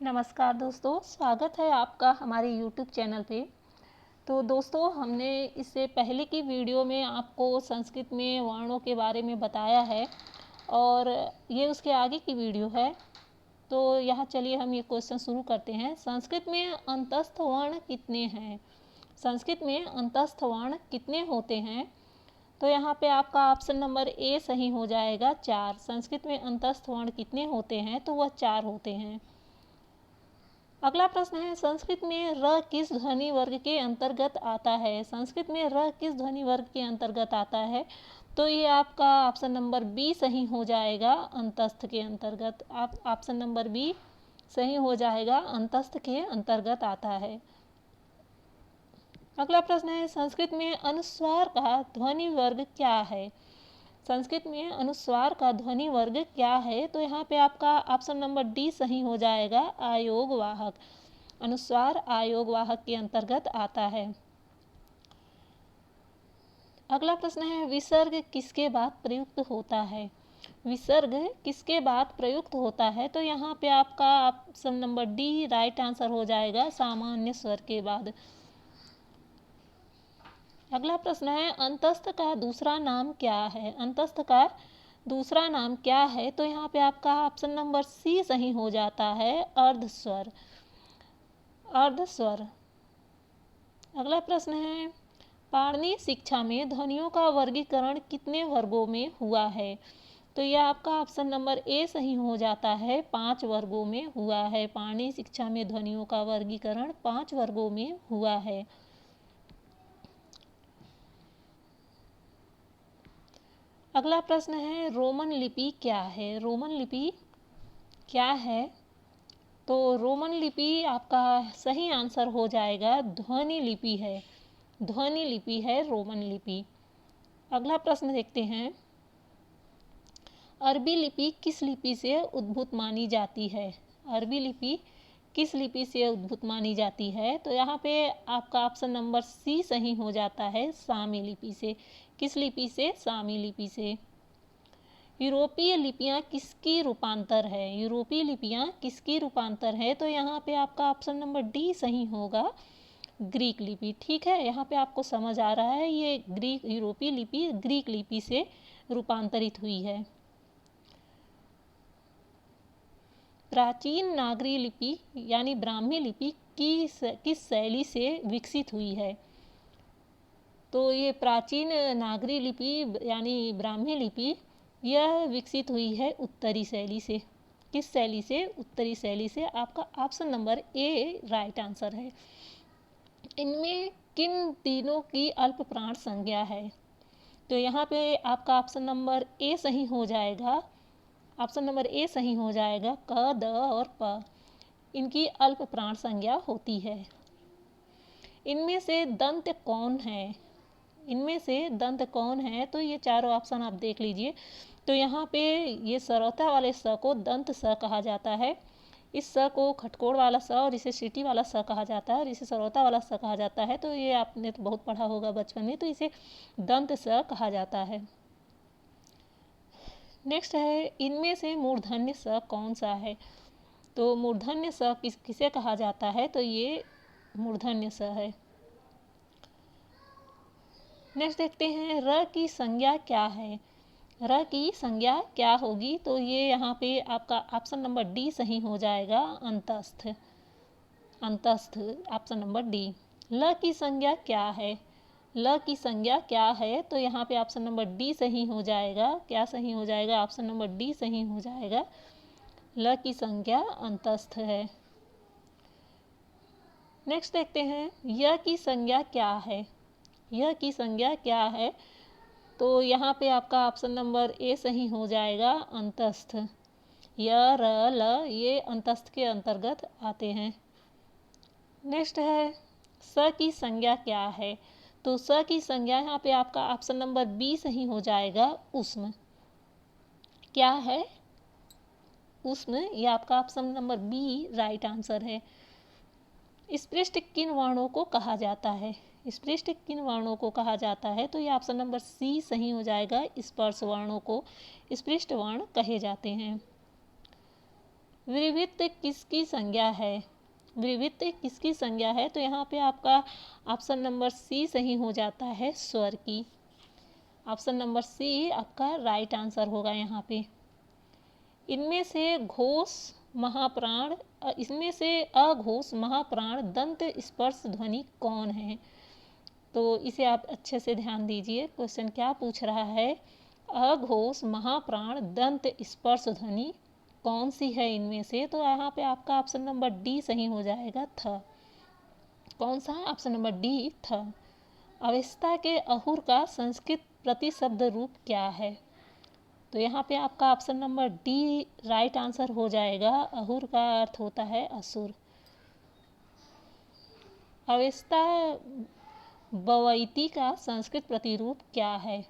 नमस्कार दोस्तों, स्वागत है आपका हमारे YouTube चैनल पे। तो दोस्तों, हमने इससे पहले की वीडियो में आपको संस्कृत में वर्णों के बारे में बताया है और ये उसके आगे की वीडियो है। तो यहाँ चलिए हम ये क्वेश्चन शुरू करते हैं। संस्कृत में अंतस्थ वर्ण कितने हैं? संस्कृत में अंतस्थ वर्ण कितने होते हैं? तो यहाँ पे आपका ऑप्शन नंबर ए सही हो जाएगा, 4। संस्कृत में अंतस्थ वर्ण कितने होते हैं? तो वह 4 होते हैं। अगला प्रश्न है, संस्कृत में र किस ध्वनि वर्ग के अंतर्गत आता है? संस्कृत में र किस ध्वनि वर्ग के अंतर्गत आता है? तो ये आपका ऑप्शन नंबर बी सही हो जाएगा, अंतस्थ के अंतर्गत। आप ऑप्शन नंबर बी सही हो जाएगा, अंतस्थ के अंतर्गत आता है। अगला प्रश्न है, संस्कृत में अनुस्वार का ध्वनि वर्ग क्या है? संस्कृत में अनुस्वार का ध्वनि वर्ग क्या है? तो यहाँ पे आपका ऑप्शन नंबर डी सही हो जाएगा, आयोग वाहक। अनुस्वार आयोग वाहक के अंतर्गत आता है। अगला प्रश्न है, विसर्ग किसके बाद प्रयुक्त होता है? विसर्ग किसके बाद प्रयुक्त होता है? तो यहाँ पे आपका option number D right answer हो जाएगा, सामान्य स्वर के बाद। अगला प्रश्न है, अंतस्थ का दूसरा नाम क्या है? अंतस्थ का दूसरा नाम क्या है? तो यहाँ पे आपका ऑप्शन नंबर सी सही हो जाता है, अर्धस्वर। अर्धस्वर। अगला प्रश्न है, पाणिनि शिक्षा में ध्वनियों का वर्गीकरण कितने वर्गों में हुआ है? तो यह आपका ऑप्शन नंबर ए सही हो जाता है, 5 वर्गों में हुआ है। पाणिनि शिक्षा में ध्वनियों का वर्गीकरण 5 वर्गों में हुआ है। अगला प्रश्न है, रोमन लिपि क्या है? रोमन लिपि क्या है? तो रोमन लिपि आपका सही आंसर हो जाएगा, ध्वनि लिपि है। ध्वनि लिपि है रोमन लिपि। अगला प्रश्न देखते हैं, अरबी लिपि किस लिपि से उद्भूत मानी जाती है? अरबी लिपि किस लिपि से उद्भूत मानी जाती है? तो यहाँ पे आपका ऑप्शन नंबर सी सही हो जाता है, सामी लिपि से। किस लिपि से? सामी लिपि से। यूरोपीय लिपियाँ किसकी रूपांतर है? यूरोपीय लिपियाँ किसकी रूपांतर है? तो यहाँ पे आपका ऑप्शन नंबर डी सही होगा, ग्रीक लिपि। ठीक है, यहाँ पे आपको समझ आ रहा है, ये ग्रीक यूरोपीय लिपि ग्रीक लिपि से रूपांतरित हुई है। प्राचीन नागरी लिपि यानी ब्राह्मी लिपि किस शैली से विकसित हुई है? तो ये प्राचीन नागरी लिपि यानी ब्राह्मी लिपि यह विकसित हुई है उत्तरी शैली से। किस शैली से? उत्तरी शैली से। आपका option number A right answer है। इनमें किन तीनों की अल्प प्राण संज्ञा है? तो यहाँ पे आपका ऑप्शन नंबर ए सही हो जाएगा। ऑप्शन नंबर ए सही हो जाएगा, क, द और प। इनकी अल्प प्राण संज्ञा होती है। इनमें से दंत कौन है? इनमें से दंत कौन है? तो ये चारों ऑप्शन आप देख लीजिए। तो यहाँ पे ये सरौता वाले स को दंत स कहा जाता है। इस स को खटकोड़ वाला स और इसे सीटी वाला स कहा जाता है और इसे सरौता वाला स कहा जाता है। तो ये आपने तो बहुत पढ़ा होगा बचपन में, तो इसे दंत स कहा जाता है। नेक्स्ट है, इनमें से मूर्धन्य स कौन सा है? तो मूर्धन्य स किसे कहा जाता है? तो ये मूर्धन्य स है। नेक्स्ट देखते हैं, र की संज्ञा क्या है? र की संज्ञा क्या होगी? तो ये यहाँ पे आपका ऑप्शन नंबर डी सही हो जाएगा, अंतस्थ। अंतस्थ, ऑप्शन नंबर डी। ल की संज्ञा क्या है? ल की संज्ञा क्या है? तो यहाँ पे ऑप्शन नंबर डी सही हो जाएगा। क्या सही हो जाएगा? ऑप्शन नंबर डी सही हो जाएगा, ल की संज्ञा अंतस्थ है। नेक्स्ट देखते हैं, य की संज्ञा क्या है? य की संज्ञा क्या है? तो यहाँ पे आपका ऑप्शन नंबर ए सही हो जाएगा, अंतस्थ। य, र, ल ये अंतस्थ के अंतर्गत आते हैं। नेक्स्ट है, स की संज्ञा क्या है? तो स की संज्ञा यहाँ पे आपका ऑप्शन नंबर बी सही हो जाएगा, उष्म। क्या है? उष्म। ये आपका option number B right answer है। स्पृष्ट किन वर्णों को कहा जाता है? स्पृष्ट किन वर्णों को कहा जाता है? तो ये ऑप्शन नंबर सी सही हो जाएगा, स्पर्श वर्णों को स्पृष्ट वर्ण कहे जाते हैं। विविध किसकी संज्ञा है? विविध किसकी संज्ञा है? तो यहाँ पे आपका ऑप्शन नंबर सी सही हो जाता है, स्वर की। ऑप्शन नंबर सी आपका राइट आंसर होगा यहाँ पे। इनमें से अघोष महाप्राण दंत स्पर्श ध्वनि कौन है? तो इसे आप अच्छे से ध्यान दीजिए। क्वेश्चन क्या पूछ रहा है? अघोष महाप्राण दंत स्पर्श ध्वनि कौन सी है इनमें से? तो यहाँ पे आपका ऑप्शन नंबर डी सही हो जाएगा, थ। कौन सा? ऑप्शन नंबर डी, थ। अवस्था के अहुर का संस्कृत प्रतिशब्द रूप क्या है? तो यहाँ पे आपका option number D right answer हो जाएगा। अहुर का अर्थ होता है असुर। अवस्था बवैती का संस्कृत प्रतिरूप क्या है?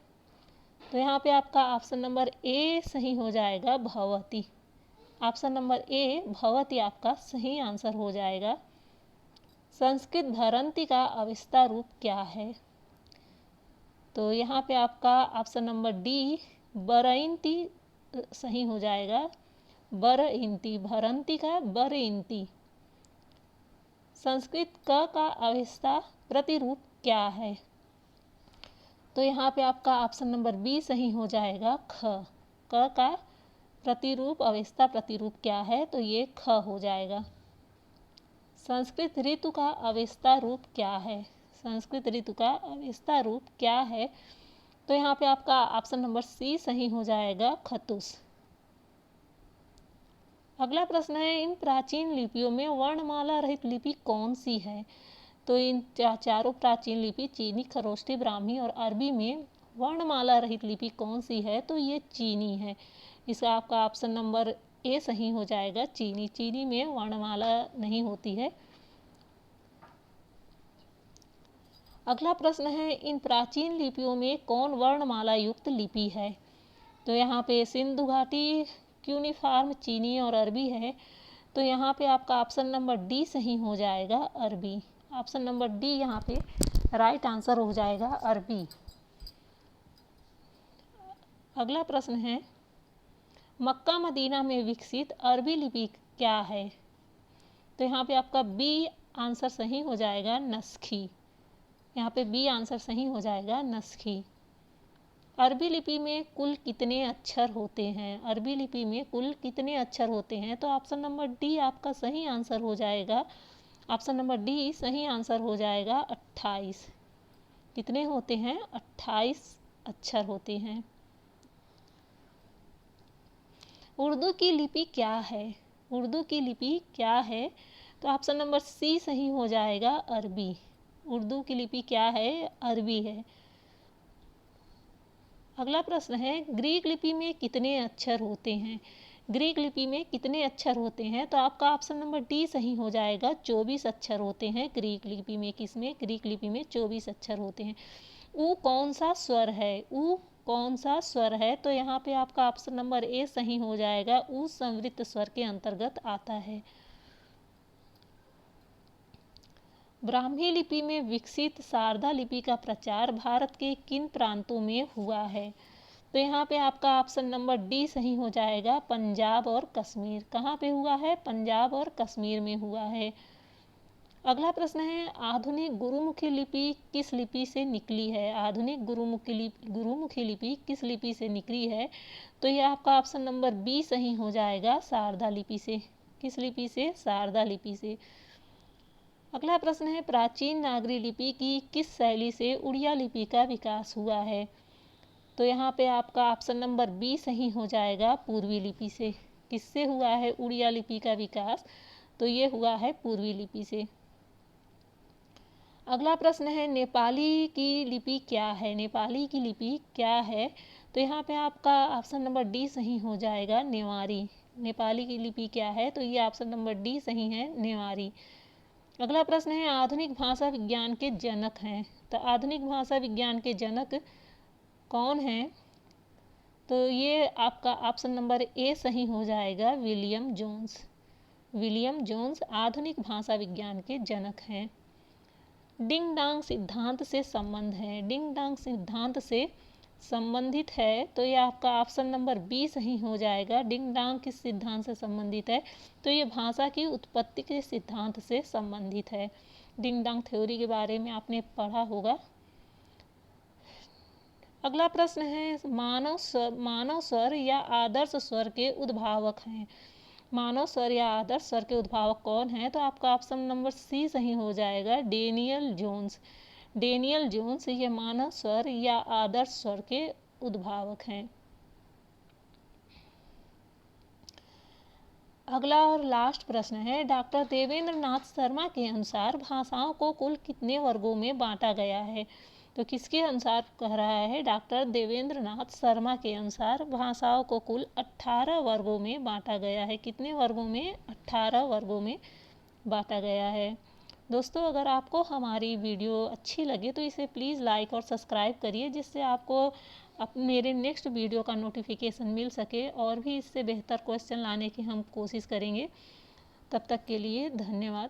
तो यहाँ पे आपका ऑप्शन नंबर ए सही हो जाएगा, भवती। ऑप्शन नंबर ए भवती आपका सही आंसर हो जाएगा। संस्कृत भरंती का अवस्था रूप क्या है? तो यहाँ पे आपका ऑप्शन नंबर डी बरइंती सही हो जाएगा, बरइंती। भरंती का बरइंती। संस्कृत क का अवस्था प्रतिरूप क्या है? तो यहाँ पे आपका ऑप्शन नंबर बी सही हो जाएगा, ख। क का प्रतिरूप अवस्था प्रतिरूप क्या है? तो ये ख हो जाएगा। संस्कृत ऋतु का अवस्था रूप क्या है? संस्कृत ऋतु का अवस्था रूप क्या है? तो यहाँ पे आपका ऑप्शन नंबर सी सही हो जाएगा, खतुस। अगला प्रश्न है, इन प्राचीन लिपियों में वर्णमाला रहित लिपि कौन सी है? तो इन चारों प्राचीन लिपि चीनी, खरोष्ठी, ब्राह्मी और अरबी में वर्णमाला रहित लिपि कौन सी है? तो ये चीनी है। इसका आपका ऑप्शन नंबर ए सही हो जाएगा, चीनी। चीनी में वर्णमाला नहीं होती है। अगला प्रश्न है, इन प्राचीन लिपियों में कौन वर्णमाला युक्त लिपि है? तो यहाँ पे सिंधु घाटी, क्यूनिफॉर्म, चीनी और अरबी है। तो यहाँ पे आपका ऑप्शन नंबर डी सही हो जाएगा, अरबी। ऑप्शन नंबर डी यहाँ पे राइट आंसर हो जाएगा, अरबी। अगला प्रश्न है, मक्का मदीना में विकसित अरबी लिपि क्या है? तो यहाँ पे आपका बी आंसर सही हो जाएगा, नस्खी। यहाँ पे बी आंसर सही हो जाएगा, नस्खी। अरबी लिपि में कुल कितने अक्षर होते हैं? अरबी लिपि में कुल कितने अक्षर होते हैं? तो ऑप्शन नंबर डी आपका सही आंसर हो जाएगा। ऑप्शन नंबर डी सही आंसर हो जाएगा, 28। कितने होते हैं? 28 अक्षर होते हैं। उर्दू की लिपि क्या है? उर्दू की लिपि क्या है? तो ऑप्शन नंबर सी सही हो जाएगा, अरबी। उर्दू की लिपि क्या है? अरबी है। अगला प्रश्न है, ग्रीक लिपि में कितने अक्षर होते हैं? ग्रीक लिपि में कितने अक्षर होते हैं? तो आपका ऑप्शन नंबर डी सही हो जाएगा, 24 अक्षर होते हैं ग्रीक लिपि में। किसमें? ग्रीक लिपि में 24 अक्षर होते हैं। ऊ कौन सा स्वर है? ऊ कौन सा स्वर है? तो यहाँ पे आपका ऑप्शन नंबर ए सही हो जाएगा, ऊ संवृत स्वर के अंतर्गत आता है। ब्राह्मी लिपि में विकसित शारदा लिपि का प्रचार भारत के किन प्रांतों में हुआ है? तो यहाँ पे आपका ऑप्शन नंबर डी सही हो जाएगा, पंजाब और कश्मीर। कहाँ पे हुआ है? पंजाब और कश्मीर में हुआ है। अगला प्रश्न है, आधुनिक गुरुमुखी लिपि किस लिपि से निकली है? आधुनिक गुरुमुखी लिपि किस लिपि से निकली है? तो यह आपका ऑप्शन नंबर बी सही हो जाएगा, शारदा लिपि से। किस लिपि से? शारदा लिपि से। अगला प्रश्न है, प्राचीन नागरी लिपि की किस शैली से उड़िया लिपि का विकास हुआ है? तो यहाँ पे आपका ऑप्शन नंबर बी सही हो जाएगा, पूर्वी लिपि से। किससे हुआ है उड़िया लिपि का विकास? तो ये हुआ है पूर्वी लिपि से। अगला प्रश्न है, नेपाली की लिपि क्या है? नेपाली की लिपि क्या है? तो यहाँ पे आपका ऑप्शन नंबर डी सही हो जाएगा, नेवारी। नेपाली की लिपि क्या है? तो ये ऑप्शन नंबर डी सही है, नेवारी। अगला प्रश्न है, आधुनिक भाषा विज्ञान के जनक हैं। तो आधुनिक भाषा विज्ञान के जनक कौन हैं? तो ये आपका ऑप्शन नंबर ए सही हो जाएगा, विलियम जोन्स। विलियम जोन्स आधुनिक भाषा विज्ञान के जनक हैं। डिंग डांग सिद्धांत से संबंध है। डिंग डांग सिद्धांत से संबंधित है, तो ये आपका ऑप्शन नंबर बी सही हो जाएगा। डिंग डांग किस सिद्धांत से संबंधित है? तो ये भाषा की उत्पत्ति के सिद्धांत से संबंधित है। डिंग डांग थ्योरी के बारे में आपने पढ़ा होगा। अगला प्रश्न है, मानव स्वर या आदर्श स्वर के उद्भावक हैं। मानव स्वर या आदर्श स्वर के उद्भावक कौन है? तो आपका ऑप्शन नंबर सी सही हो जाएगा, डेनियल जोन्स। डेनियल जोन्स ये मानव स्वर या आदर्श स्वर के उद्भावक हैं। अगला और लास्ट प्रश्न है, डॉक्टर देवेंद्र नाथ शर्मा के अनुसार भाषाओं को कुल कितने वर्गों में बांटा गया है? तो किसके अनुसार कह रहा है? डॉक्टर देवेंद्र नाथ शर्मा के अनुसार भाषाओं को कुल 18 वर्गों में बांटा गया है। कितने वर्गों में? 18 वर्गों में बांटा गया है। दोस्तों, अगर आपको हमारी वीडियो अच्छी लगे तो इसे प्लीज़ लाइक और सब्सक्राइब करिए, जिससे आपको मेरे नेक्स्ट वीडियो का नोटिफिकेशन मिल सके और भी इससे बेहतर क्वेश्चन लाने की हम कोशिश करेंगे। तब तक के लिए धन्यवाद।